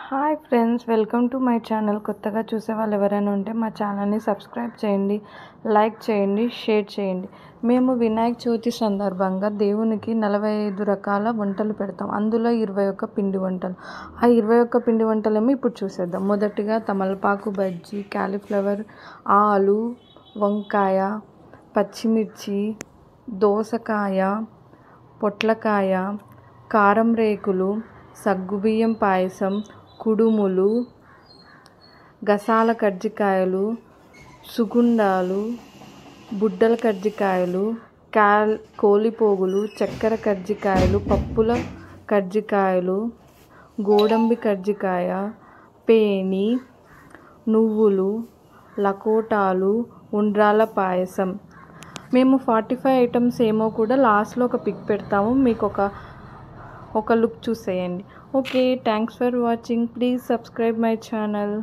Hi friends, welcome to my channel. కొత్తగా చూసే వాళ్ళు ఎవరైనా ఉంటే మా ఛానల్ని సబ్స్క్రైబ్ చేయండి, లైక్ చేయండి, షేర్ చేయండి. మేము వినాయక చవితి సందర్భంగా దేవునికి 45 రకాల వంటలు పెడతాం. అందులో 21 పిండి వంటలు. ఆ 21 పిండి వంటలేమో ఇప్పుడు చూసేద్దాం. మొదటిగా తమలపాకు బజ్జీ, కాలీఫ్లవర్, ఆలు, వంకాయ, పచ్చిమిర్చి, దోసకాయ, పొట్లకాయ, కారం రేకులు, సగ్గుబియ్యం పాయసం, కుడుములు, గసాల కజ్జికాయలు, సుగుండాలు, బుడ్డల కజ్జికాయలు, కోలిపోగులు, చక్కెర కజ్జికాయలు, పప్పుల కజ్జికాయలు, గోడంబి కజ్జికాయ, పేని, నువ్వులు, లకోటాలు, ఉండ్రాల పాయసం. మేము 45 ఐటమ్స్ ఏమో కూడా లాస్ట్లో ఒక పిక్ పెడతాము, మీకు ఒక లుక్ చూసేయండి. Okay, thanks for watching. Please subscribe my channel.